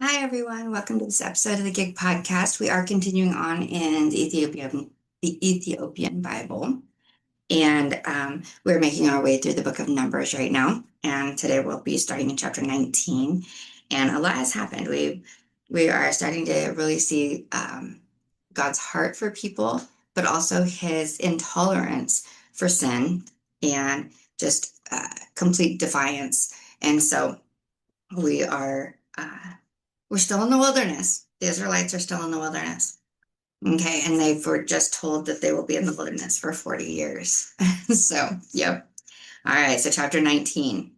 Hi, everyone. Welcome to this episode of the Gig Podcast. We are continuing on in the Ethiopian Bible, and we're making our way through the book of Numbers right now. And today we'll be starting in chapter 19. And a lot has happened. We are starting to really see God's heart for people, but also his intolerance for sin and just complete defiance. And so we are. We're still in the wilderness. The Israelites are still in the wilderness. Okay. And they were just told that they will be in the wilderness for 40 years. So, yep. All right. So, chapter 19.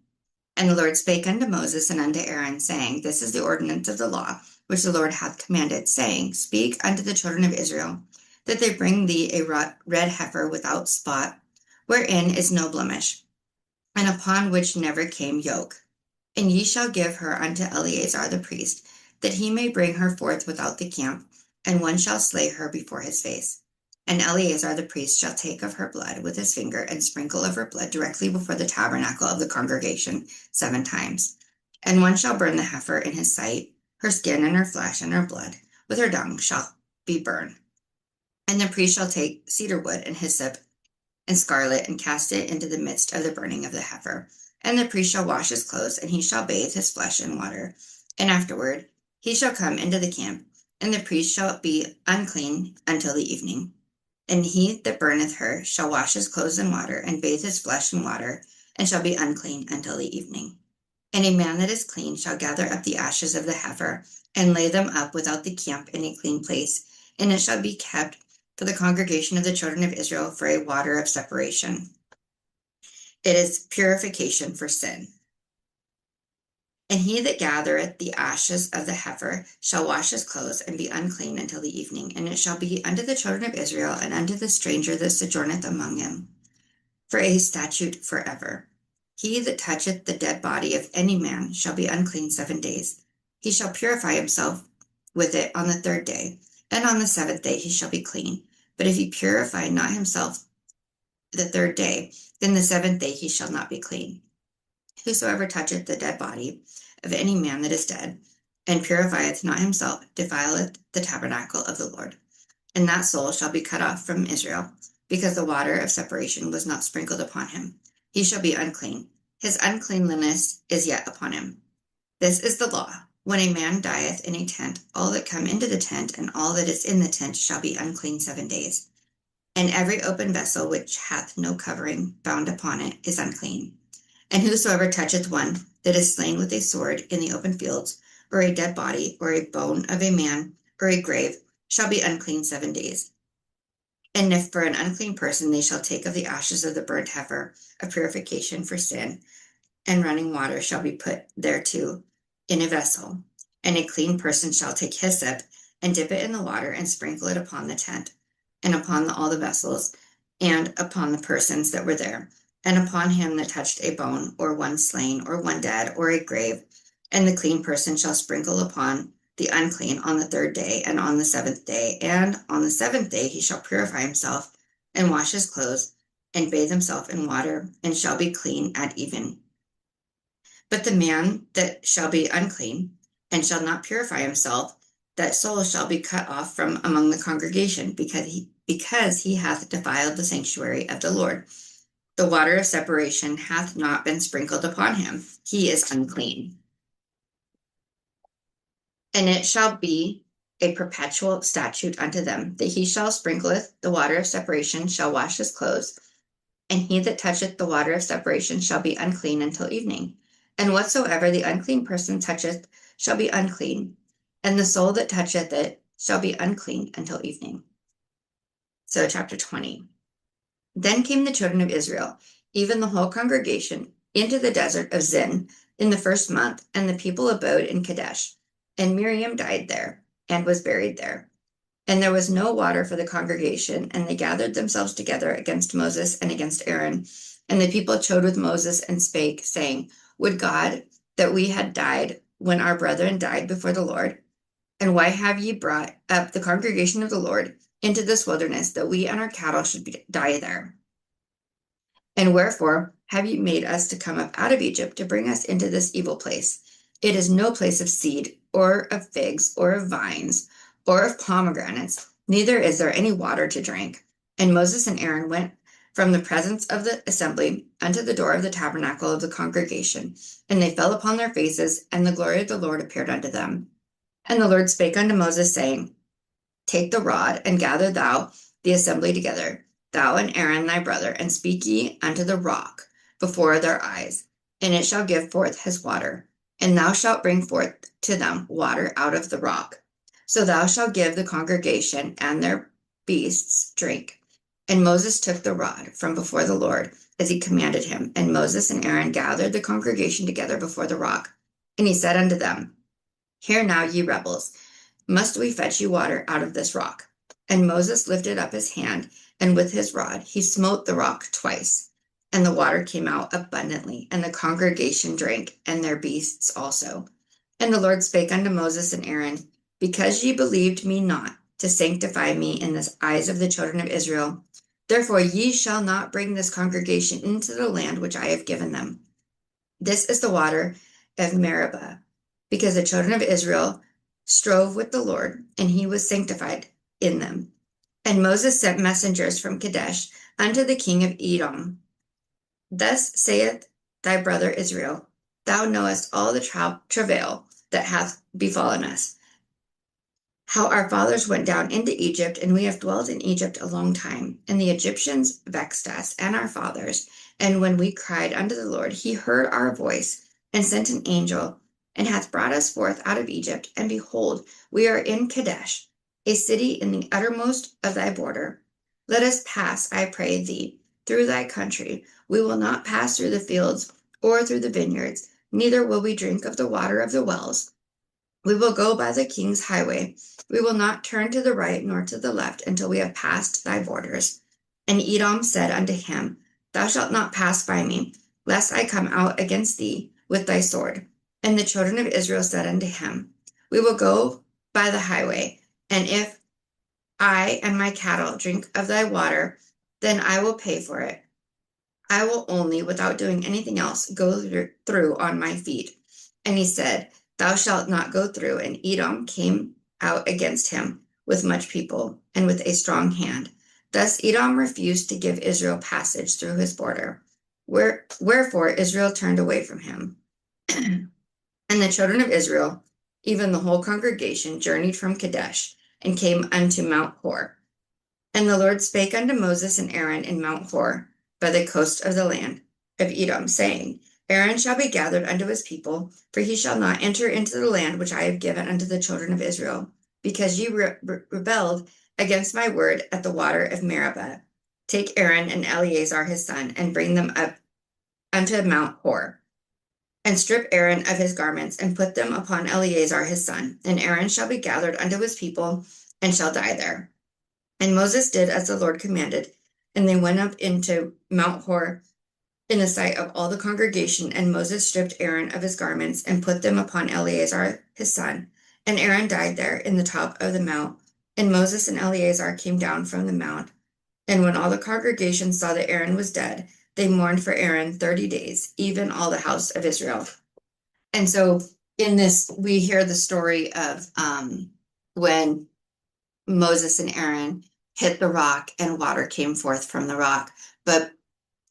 And the Lord spake unto Moses and unto Aaron, saying, This is the ordinance of the law, which the Lord hath commanded, saying, Speak unto the children of Israel, that they bring thee a red heifer without spot, wherein is no blemish, and upon which never came yoke. And ye shall give her unto Eleazar the priest, that he may bring her forth without the camp, and one shall slay her before his face. And Eleazar the priest shall take of her blood with his finger, and sprinkle of her blood directly before the tabernacle of the congregation 7 times. And one shall burn the heifer in his sight, her skin and her flesh and her blood, with her dung shall be burned. And the priest shall take cedar wood and hyssop and scarlet, and cast it into the midst of the burning of the heifer. And the priest shall wash his clothes, and he shall bathe his flesh in water. And afterward he shall come into the camp, and the priest shall be unclean until the evening. And he that burneth her shall wash his clothes in water, and bathe his flesh in water, and shall be unclean until the evening. And a man that is clean shall gather up the ashes of the heifer, and lay them up without the camp in a clean place, and it shall be kept for the congregation of the children of Israel for a water of separation. It is purification for sin. And he that gathereth the ashes of the heifer shall wash his clothes and be unclean until the evening. And it shall be unto the children of Israel and unto the stranger that sojourneth among them for a statute forever. He that toucheth the dead body of any man shall be unclean 7 days. He shall purify himself with it on the 3rd day, and on the 7th day he shall be clean. But if he purify not himself the 3rd day, then the 7th day he shall not be clean. Whosoever toucheth the dead body of any man that is dead, and purifieth not himself, defileth the tabernacle of the Lord. And that soul shall be cut off from Israel, because the water of separation was not sprinkled upon him. He shall be unclean. His uncleanliness is yet upon him. This is the law. When a man dieth in a tent, all that come into the tent and all that is in the tent shall be unclean 7 days. And every open vessel which hath no covering bound upon it is unclean. And whosoever toucheth one that is slain with a sword in the open fields, or a dead body, or a bone of a man, or a grave, shall be unclean 7 days. And if for an unclean person they shall take of the ashes of the burnt heifer, a purification for sin, and running water shall be put thereto in a vessel. And a clean person shall take hyssop, and dip it in the water, and sprinkle it upon the tent, and upon all the vessels, and upon the persons that were there, and upon him that touched a bone, or one slain, or one dead, or a grave. And the clean person shall sprinkle upon the unclean on the 3rd day, and on the 7th day. And on the 7th day he shall purify himself, and wash his clothes, and bathe himself in water, and shall be clean at even. But the man that shall be unclean, and shall not purify himself, that soul shall be cut off from among the congregation, because he hath defiled the sanctuary of the Lord. The water of separation hath not been sprinkled upon him. He is unclean. And it shall be a perpetual statute unto them, that he shall sprinkleth the water of separation, shall wash his clothes, and he that toucheth the water of separation shall be unclean until evening. And whatsoever the unclean person toucheth shall be unclean, and the soul that toucheth it shall be unclean until evening. So, chapter 20. Then came the children of Israel, even the whole congregation, into the desert of Zin in the 1st month, and the people abode in Kadesh. And Miriam died there, and was buried there. And there was no water for the congregation, and they gathered themselves together against Moses and against Aaron. And the people chode with Moses and spake, saying, Would God that we had died when our brethren died before the Lord? And why have ye brought up the congregation of the Lord into this wilderness, that we and our cattle should die there? And wherefore have ye made us to come up out of Egypt to bring us into this evil place? It is no place of seed or of figs, or of vines, or of pomegranates, neither is there any water to drink. And Moses and Aaron went from the presence of the assembly unto the door of the tabernacle of the congregation, and they fell upon their faces, and the glory of the Lord appeared unto them. And the Lord spake unto Moses, saying, Take the rod, and gather thou the assembly together, thou and Aaron thy brother, and speak ye unto the rock before their eyes, and it shall give forth his water. And thou shalt bring forth to them water out of the rock. So thou shalt give the congregation and their beasts drink. And Moses took the rod from before the Lord, as he commanded him. And Moses and Aaron gathered the congregation together before the rock. And he said unto them, Hear now, ye rebels, must we fetch you water out of this rock? And Moses lifted up his hand, and with his rod he smote the rock twice. And the water came out abundantly, and the congregation drank, and their beasts also. And the Lord spake unto Moses and Aaron, Because ye believed me not to sanctify me in the eyes of the children of Israel, therefore ye shall not bring this congregation into the land which I have given them. This is the water of Meribah, because the children of Israel strove with the Lord, and he was sanctified in them. And Moses sent messengers from Kadesh unto the king of Edom. Thus saith thy brother Israel, Thou knowest all the travail that hath befallen us, how our fathers went down into Egypt, and we have dwelt in Egypt a long time. And the Egyptians vexed us and our fathers. And when we cried unto the Lord, he heard our voice, and sent an angel, and hath brought us forth out of Egypt. And behold, we are in Kadesh, a city in the uttermost of thy border. Let us pass, I pray thee, through thy country. We will not pass through the fields or through the vineyards, neither will we drink of the water of the wells. We will go by the king's highway. We will not turn to the right nor to the left until we have passed thy borders. And Edom said unto him, Thou shalt not pass by me, lest I come out against thee with thy sword. And the children of Israel said unto him, We will go by the highway, and if I and my cattle drink of thy water, then I will pay for it. I will only, without doing anything else, go through on my feet. And he said, Thou shalt not go through. And Edom came out against him with much people and with a strong hand. Thus Edom refused to give Israel passage through his border. Wherefore Israel turned away from him. And the children of Israel, even the whole congregation, journeyed from Kadesh, and came unto Mount Hor. And the Lord spake unto Moses and Aaron in Mount Hor, by the coast of the land of Edom, saying, Aaron shall be gathered unto his people, for he shall not enter into the land which I have given unto the children of Israel, because ye rebelled against my word at the water of Meribah. Take Aaron and Eleazar his son, and bring them up unto Mount Hor, and strip Aaron of his garments, and put them upon Eleazar his son. And Aaron shall be gathered unto his people, and shall die there. And Moses did as the Lord commanded, and they went up into Mount Hor in the sight of all the congregation. And Moses stripped Aaron of his garments, and put them upon Eleazar his son. And Aaron died there in the top of the mount. And Moses and Eleazar came down from the mount. And when all the congregation saw that Aaron was dead, they mourned for Aaron 30 days, even all the house of Israel. And so in this, we hear the story of when Moses and Aaron hit the rock and water came forth from the rock. But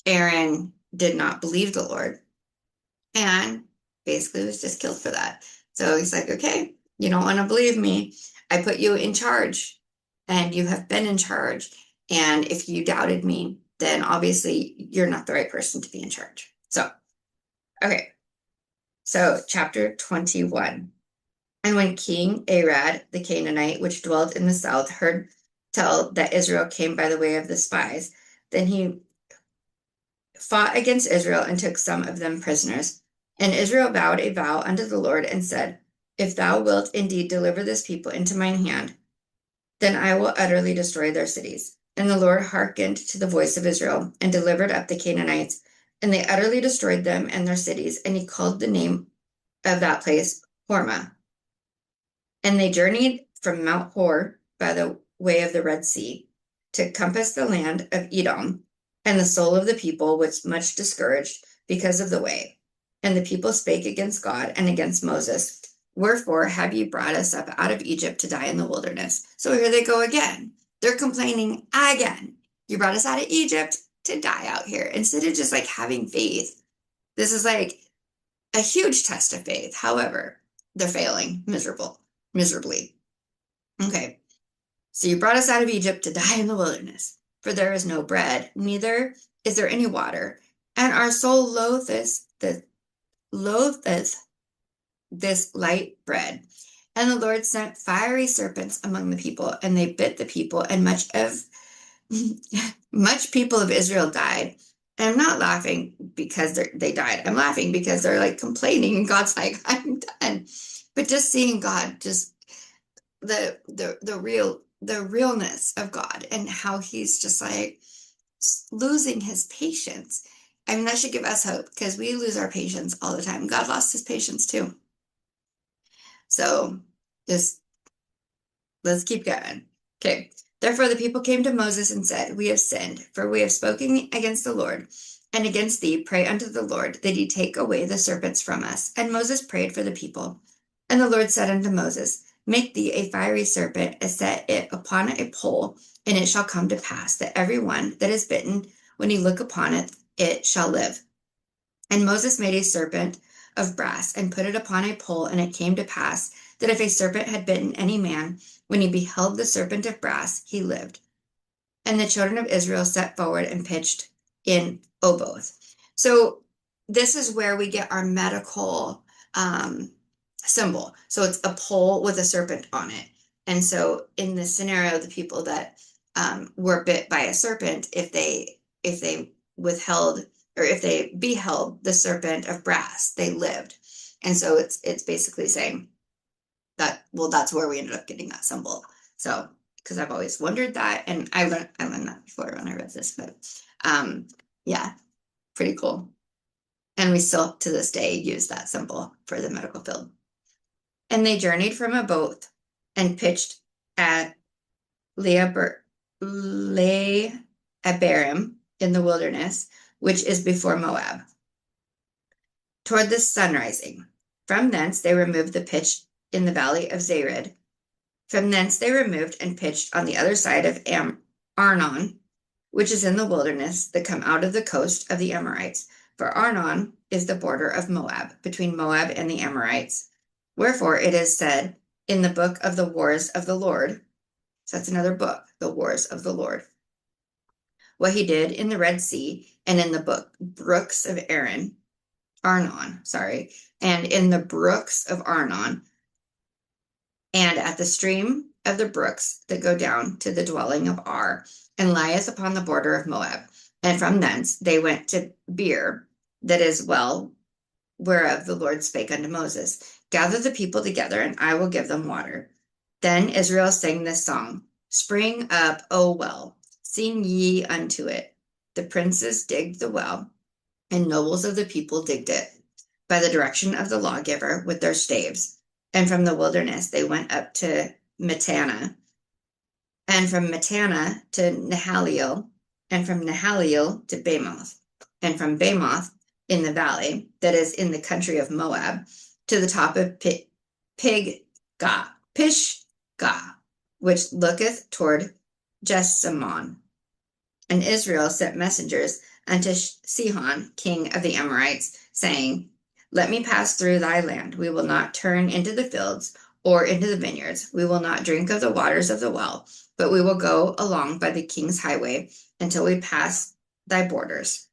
Aaron did not believe the Lord, and basically was just killed for that. So he's like, okay, you don't want to believe me. I put you in charge, and you have been in charge. And if you doubted me, then obviously you're not the right person to be in charge. So, okay. So chapter 21. And when King Arad, the Canaanite, which dwelt in the south, heard tell that Israel came by the way of the spies, then he fought against Israel and took some of them prisoners. And Israel vowed a vow unto the Lord and said, If thou wilt indeed deliver this people into mine hand, then I will utterly destroy their cities. And the Lord hearkened to the voice of Israel, and delivered up the Canaanites, and they utterly destroyed them and their cities. And he called the name of that place Hormah. And they journeyed from Mount Hor by the way of the Red Sea to compass the land of Edom. And the soul of the people was much discouraged because of the way. And the people spake against God and against Moses, Wherefore have ye brought us up out of Egypt to die in the wilderness? So here they go again. They're complaining again. You brought us out of Egypt to die out here. Instead of just like having faith, this is like a huge test of faith. However, they're failing miserably. Okay. So you brought us out of Egypt to die in the wilderness, for there is no bread, neither is there any water, and our soul loatheth this light bread. And the Lord sent fiery serpents among the people, and they bit the people, and much people of Israel died. And I'm not laughing because they died. I'm laughing because they're like complaining, and God's like, I'm done. But just seeing God, just the realness of God and how he's just like losing his patience. I mean, that should give us hope because we lose our patience all the time. God lost his patience too. So just let's keep going. Okay. Therefore the people came to Moses and said, we have sinned, for we have spoken against the Lord, and against thee pray unto the Lord that he take away the serpents from us. And Moses prayed for the people. And the Lord said unto Moses, make thee a fiery serpent, and set it upon a pole, and it shall come to pass that every one that is bitten, when he look upon it, it shall live. And Moses made a serpent of brass, and put it upon a pole, and it came to pass that if a serpent had bitten any man, when he beheld the serpent of brass, he lived. And the children of Israel set forward and pitched in Oboth. So this is where we get our medical symbol. So it's a pole with a serpent on it. And so in this scenario, the people that were bit by a serpent, if they withheld, or if they beheld the serpent of brass, they lived. And so it's basically saying that, well, that's where we ended up getting that symbol. So, because I've always wondered that, and I learned that before when I read this, but yeah, pretty cool. And we still to this day use that symbol for the medical field. And they journeyed from a boat and pitched at Leabarim in the wilderness, which is before Moab, toward the sunrising. From thence they removed the pitch in the valley of Zared. From thence they removed and pitched on the other side of Arnon, which is in the wilderness, that come out of the coast of the Amorites. For Arnon is the border of Moab, between Moab and the Amorites. Wherefore it is said in the book of the wars of the Lord, so that's another book, the wars of the Lord, what he did in the Red Sea, and in the brooks of Arnon, and in the brooks of Arnon, and at the stream of the brooks that go down to the dwelling of Ar, and lieth upon the border of Moab. And from thence they went to Beer, that is well, whereof the Lord spake unto Moses, gather the people together, and I will give them water. Then Israel sang this song, spring up, O well, sing ye unto it. The princes digged the well, and nobles of the people digged it, by the direction of the lawgiver with their staves. And from the wilderness they went up to Mattanah, and from Mattanah to Nahaliel, and from Nahaliel to Bamoth, and from Bamoth in the valley that is in the country of Moab, to the top of Pishgah, which looketh toward Jessamon. And Israel sent messengers unto Sihon, king of the Amorites, saying, let me pass through thy land. We will not turn into the fields or into the vineyards. We will not drink of the waters of the well, but we will go along by the king's highway until we pass thy borders.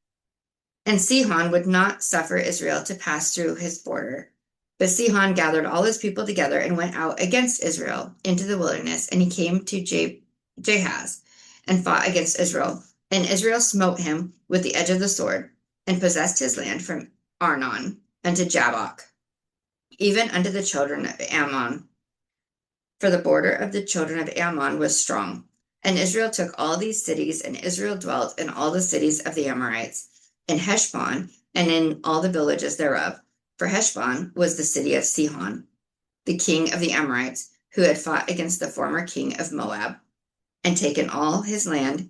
And Sihon would not suffer Israel to pass through his border. But Sihon gathered all his people together and went out against Israel into the wilderness, and he came to Jahaz and fought against Israel. And Israel smote him with the edge of the sword, and possessed his land from Arnon unto Jabbok, even unto the children of Ammon. For the border of the children of Ammon was strong. And Israel took all these cities, and Israel dwelt in all the cities of the Amorites, in Heshbon, and in all the villages thereof. For Heshbon was the city of Sihon, the king of the Amorites, who had fought against the former king of Moab, and taken all his land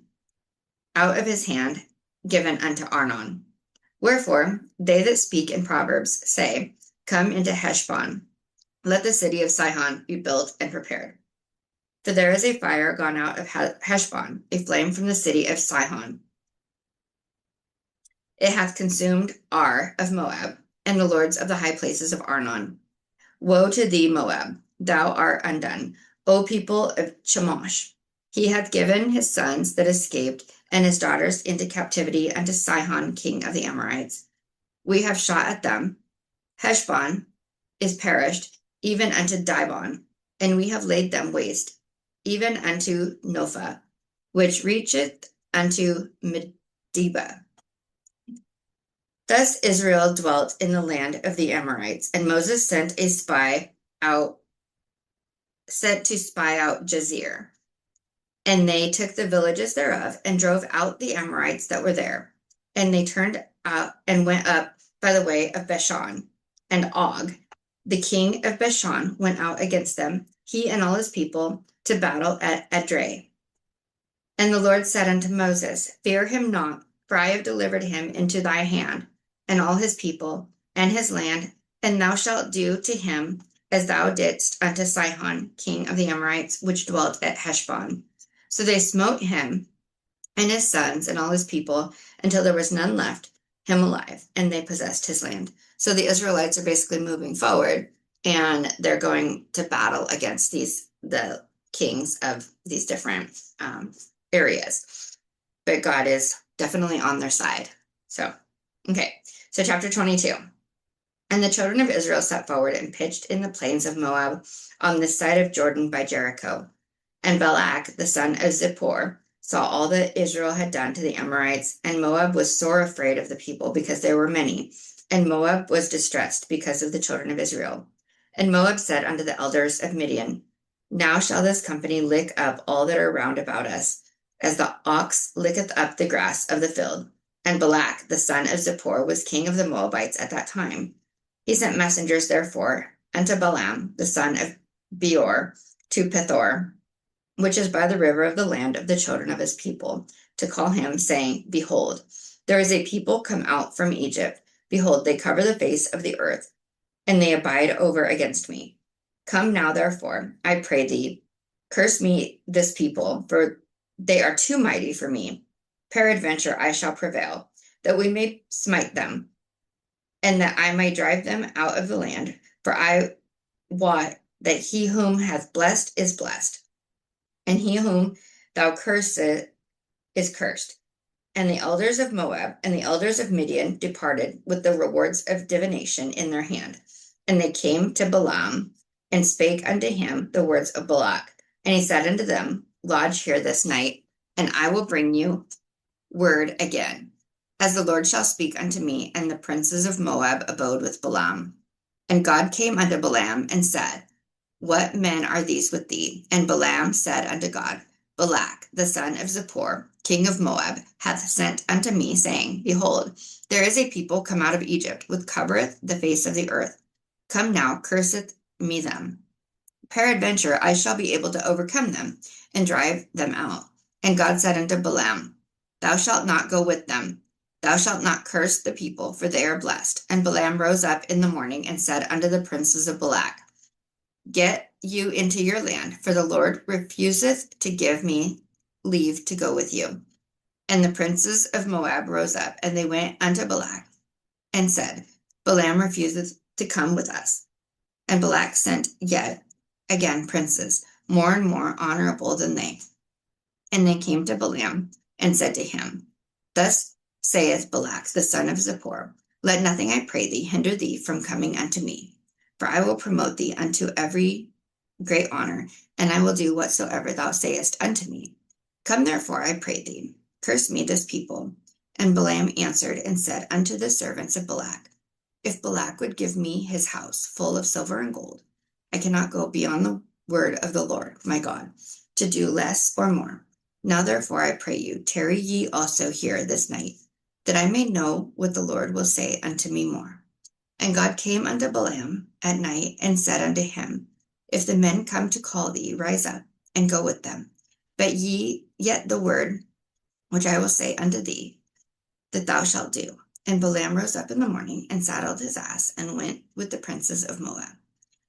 out of his hand, given unto Arnon. Wherefore they that speak in Proverbs say, come into Heshbon, Let the city of Sihon be built and prepared. For there is a fire gone out of Heshbon, a flame from the city of Sihon. It hath consumed Ar of Moab, and the lords of the high places of Arnon. Woe to thee, Moab! Thou art undone, O people of Chemosh! He hath given his sons that escaped and his daughters into captivity unto Sihon, king of the Amorites. We have shot at them. Heshbon is perished, even unto Dibon, and we have laid them waste, even unto Nophah, which reacheth unto Medeba. Thus Israel dwelt in the land of the Amorites, and Moses sent to spy out Jazer. And they took the villages thereof, and drove out the Amorites that were there. And they turned out and went up by the way of Bashan. And Og, the king of Bashan, went out against them, he and all his people, to battle at Edrei. And the Lord said unto Moses, Fear him not, for I have delivered him into thy hand, and all his people, and his land, and thou shalt do to him as thou didst unto Sihon, king of the Amorites, which dwelt at Heshbon. So they smote him and his sons and all his people until there was none left him alive, and they possessed his land. So the Israelites are basically moving forward, and they're going to battle against the kings of these different areas. But God is definitely on their side. So, okay. So chapter 22. And the children of Israel set forward and pitched in the plains of Moab on this side of Jordan by Jericho. And Balak, the son of Zippor, saw all that Israel had done to the Amorites, and Moab was sore afraid of the people because there were many, and Moab was distressed because of the children of Israel. And Moab said unto the elders of Midian, Now shall this company lick up all that are round about us, as the ox licketh up the grass of the field. And Balak, the son of Zippor, was king of the Moabites at that time. He sent messengers, therefore, unto Balaam, the son of Beor, to Pethor, which is by the river of the land of the children of his people, to call him, saying, Behold, there is a people come out from Egypt. Behold, they cover the face of the earth, and they abide over against me. Come now, therefore, I pray thee, curse me this people, for they are too mighty for me. Peradventure I shall prevail, that we may smite them, and that I may drive them out of the land. For I wot that he whom hath blessed is blessed, and he whom thou cursest is cursed. And the elders of Moab and the elders of Midian departed with the rewards of divination in their hand. And they came to Balaam and spake unto him the words of Balak. And he said unto them, Lodge here this night, and I will bring you word again, as the Lord shall speak unto me. And the princes of Moab abode with Balaam. And God came unto Balaam and said, What men are these with thee? And Balaam said unto God, Balak, the son of Zippor, king of Moab, hath sent unto me, saying, Behold, there is a people come out of Egypt, which covereth the face of the earth. Come now, curseth me them. Peradventure I shall be able to overcome them, and drive them out. And God said unto Balaam, Thou shalt not go with them. Thou shalt not curse the people, for they are blessed. And Balaam rose up in the morning and said unto the princes of Balak, Get you into your land, for the Lord refuseth to give me leave to go with you. And the princes of Moab rose up, and they went unto Balak, and said, Balaam refuseth to come with us. And Balak sent yet again princes, more and more honorable than they. And they came to Balaam, and said to him, Thus saith Balak, the son of Zippor, Let nothing, I pray thee, hinder thee from coming unto me. For I will promote thee unto every great honor, and I will do whatsoever thou sayest unto me. Come therefore, I pray thee, curse me this people. And Balaam answered and said unto the servants of Balak, If Balak would give me his house full of silver and gold, I cannot go beyond the word of the Lord my God, to do less or more. Now therefore, I pray you, tarry ye also here this night, that I may know what the Lord will say unto me more. And God came unto Balaam at night and said unto him, If the men come to call thee, rise up and go with them. But yet the word which I will say unto thee, that thou shalt do. And Balaam rose up in the morning and saddled his ass and went with the princes of Moab.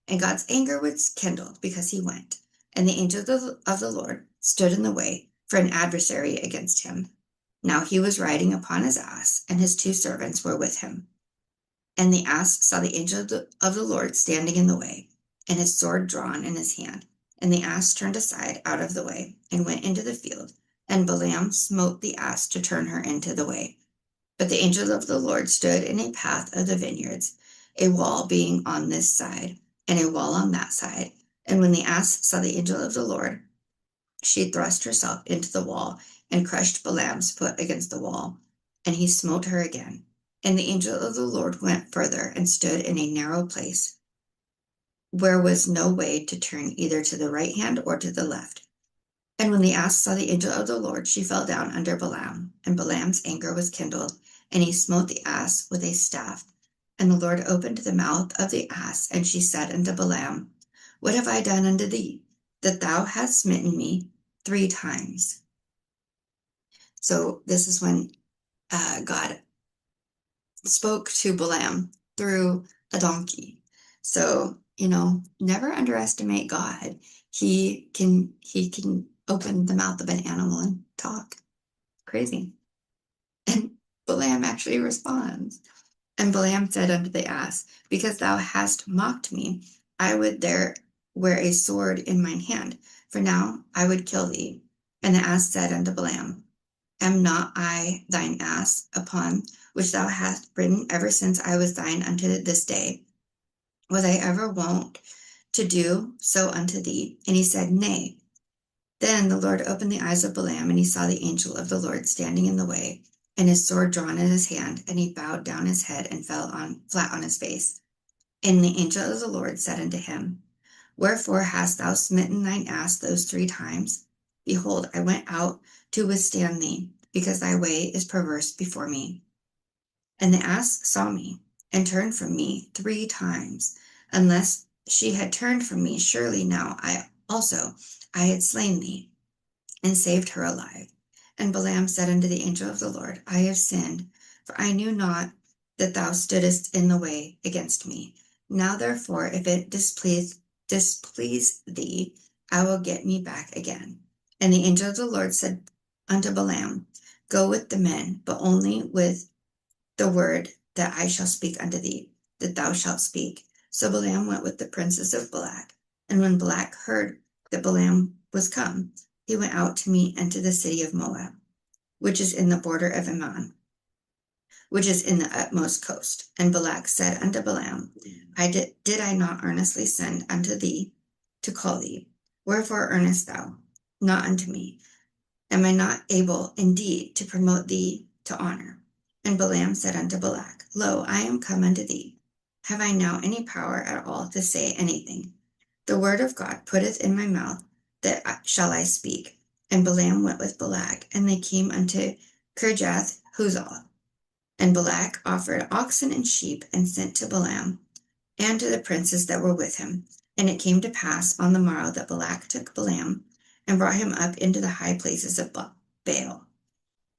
And God's anger was kindled because he went. And the angel of the Lord stood in the way for an adversary against him. Now he was riding upon his ass, and his 2 servants were with him. And the ass saw the angel of the Lord standing in the way, and his sword drawn in his hand. And the ass turned aside out of the way, and went into the field. And Balaam smote the ass to turn her into the way. But the angel of the Lord stood in a path of the vineyards, a wall being on this side, and a wall on that side. And when the ass saw the angel of the Lord, she thrust herself into the wall, and crushed Balaam's foot against the wall, and he smote her again. And the angel of the Lord went further, and stood in a narrow place, where was no way to turn either to the right hand or to the left. And when the ass saw the angel of the Lord, she fell down under Balaam, and Balaam's anger was kindled, and he smote the ass with a staff. And the Lord opened the mouth of the ass, and she said unto Balaam, What have I done unto thee, that thou hast smitten me 3 times? So this is when God spoke to Balaam through a donkey. So, never underestimate God. He can open the mouth of an animal and talk. Crazy. And Balaam actually responds. And Balaam said unto the ass, Because thou hast mocked me, I would there wear a sword in mine hand, for now I would kill thee. And the ass said unto Balaam, Am not I thine ass, upon which thou hast ridden ever since I was thine unto this day? Was I ever wont to do so unto thee? And he said, Nay. Then the Lord opened the eyes of Balaam, and he saw the angel of the Lord standing in the way, and his sword drawn in his hand, and he bowed down his head and fell flat on his face. And the angel of the Lord said unto him, Wherefore hast thou smitten thine ass those 3 times? Behold, I went out to withstand thee, because thy way is perverse before me. And the ass saw me, and turned from me 3 times. Unless she had turned from me, surely now I had slain thee, and saved her alive. And Balaam said unto the angel of the Lord, I have sinned, for I knew not that thou stoodest in the way against me. Now therefore, if it displease thee, I will get me back again. And the angel of the Lord said unto Balaam, Go with the men, but only with the word that I shall speak unto thee, that thou shalt speak. So Balaam went with the princes of Balak. And when Balak heard that Balaam was come, he went out to meet unto the city of Moab, which is in the border of Ammon, which is in the utmost coast. And Balak said unto Balaam, Did I not earnestly send unto thee to call thee? Wherefore earnest thou not unto me? Am I not able indeed to promote thee to honor? And Balaam said unto Balak, Lo, I am come unto thee. Have I now any power at all to say anything? The word of God putteth in my mouth, that shall I speak. And Balaam went with Balak, and they came unto Kirjath Huzzah. And Balak offered oxen and sheep, and sent to Balaam, and to the princes that were with him. And it came to pass on the morrow that Balak took Balaam, and brought him up into the high places of Baal,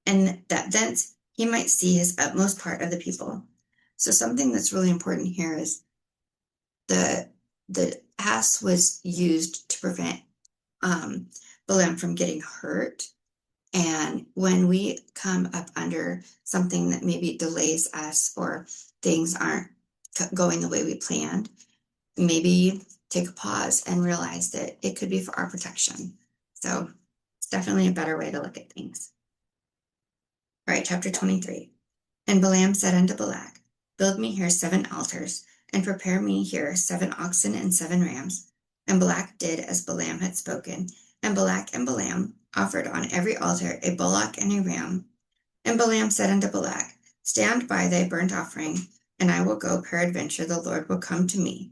and that thence he might see his utmost part of the people. So something that's really important here is the ass was used to prevent Balaam from getting hurt. And when we come up under something that maybe delays us, or things aren't going the way we planned, maybe take a pause and realize that it could be for our protection. So it's definitely a better way to look at things. All right, chapter 23. And Balaam said unto Balak, Build me here 7 altars, and prepare me here 7 oxen and 7 rams. And Balak did as Balaam had spoken. And Balak and Balaam offered on every altar a bullock and a ram. And Balaam said unto Balak, Stand by thy burnt offering, and I will go, peradventure the Lord will come to me.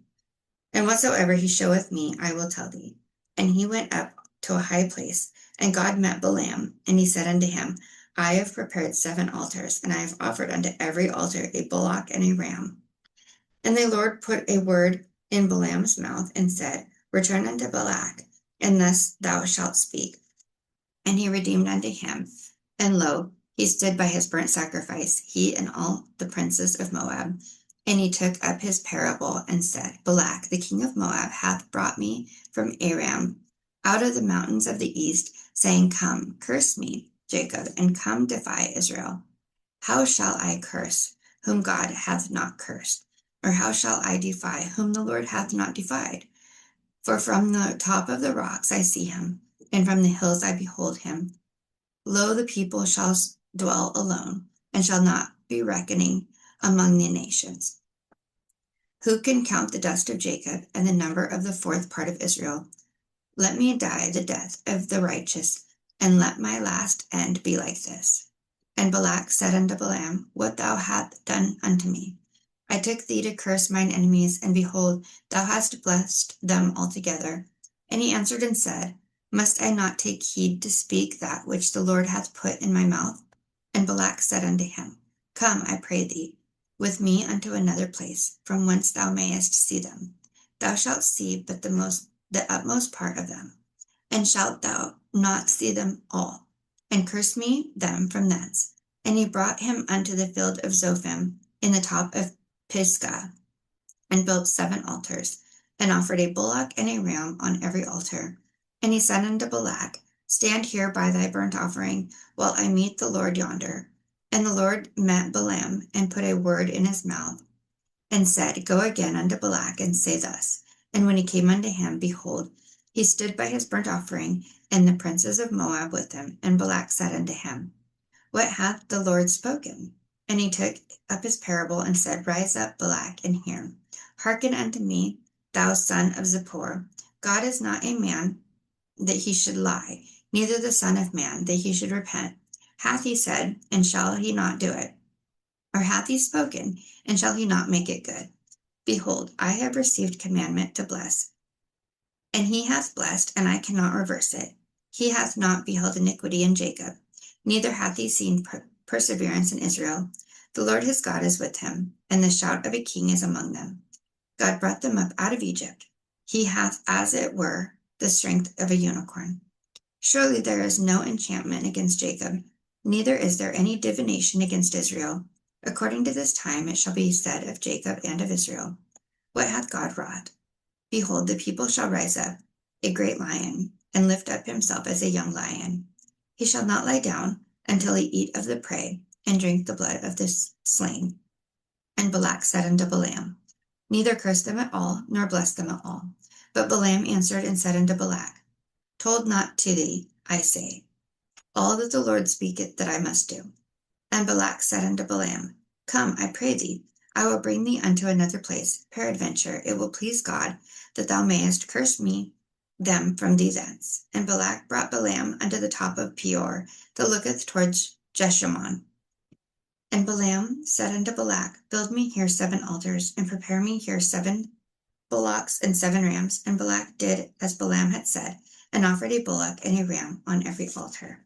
And whatsoever he showeth me, I will tell thee. And he went up to a high place, and God met Balaam, and he said unto him, I have prepared 7 altars, and I have offered unto every altar a bullock and a ram. And the Lord put a word in Balaam's mouth, and said, Return unto Balak, and thus thou shalt speak. And he redeemed unto him. And lo, he stood by his burnt sacrifice, he and all the princes of Moab. And he took up his parable and said, Balak, the king of Moab, hath brought me from Aram out of the mountains of the east, saying, Come, curse me, Jacob, and come defy Israel. How shall I curse whom God hath not cursed? Or how shall I defy whom the Lord hath not defied? For from the top of the rocks I see him, and from the hills I behold him. Lo, the people shall dwell alone, and shall not be reckoning among the nations. Who can count the dust of Jacob and the number of the fourth part of Israel? Let me die the death of the righteous, and let my last end be like this. And Balak said unto Balaam, What thou hast done unto me. I took thee to curse mine enemies, and behold, thou hast blessed them altogether. And he answered and said, Must I not take heed to speak that which the Lord hath put in my mouth? And Balak said unto him, Come, I pray thee, with me unto another place, from whence thou mayest see them. Thou shalt see but the utmost part of them, and shalt thou not see them all? And curse me them from thence. And he brought him unto the field of Zophim in the top of Pisgah, and built 7 altars, and offered a bullock and a ram on every altar. And he said unto Balak, Stand here by thy burnt offering, while I meet the Lord yonder. And the Lord met Balaam, and put a word in his mouth, and said, Go again unto Balak, and say thus. And when he came unto him, behold, he stood by his burnt offering, and the princes of Moab with him. And Balak said unto him, What hath the Lord spoken? And he took up his parable, and said, Rise up, Balak, and hear. Hearken unto me, thou son of Zippor. God is not a man that he should lie, neither the son of man that he should repent. Hath he said, and shall he not do it? Or hath he spoken, and shall he not make it good? Behold, I have received commandment to bless, and he hath blessed, and I cannot reverse it. He hath not beheld iniquity in Jacob, neither hath he seen perseverance in Israel. The Lord his God is with him, and the shout of a king is among them. God brought them up out of Egypt. He hath, as it were, the strength of a unicorn. Surely there is no enchantment against Jacob, neither is there any divination against Israel. According to this time it shall be said of Jacob and of Israel, What hath God wrought? Behold, the people shall rise up, a great lion, and lift up himself as a young lion. He shall not lie down until he eat of the prey, and drink the blood of the slain. And Balak said unto Balaam, Neither curse them at all, nor bless them at all. But Balaam answered and said unto Balak, Told not to thee, I say, all that the Lord speaketh that I must do. And Balak said unto Balaam, Come, I pray thee, I will bring thee unto another place. Peradventure it will please God that thou mayest curse me them from thee thence. And Balak brought Balaam unto the top of Peor, that looketh towards Jeshimon. And Balaam said unto Balak, Build me here 7 altars, and prepare me here 7 bullocks and 7 rams. And Balak did as Balaam had said, and offered a bullock and a ram on every altar.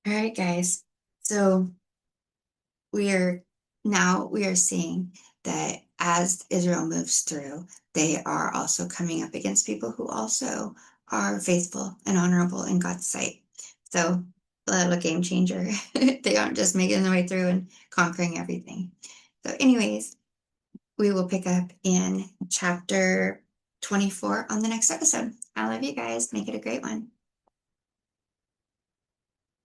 All right, guys. So we are seeing that as Israel moves through, they are also coming up against people who also are faithful and honorable in God's sight. So a little game changer. They aren't just making their way through and conquering everything. So anyways, we will pick up in chapter 24 on the next episode. I love you guys. Make it a great one.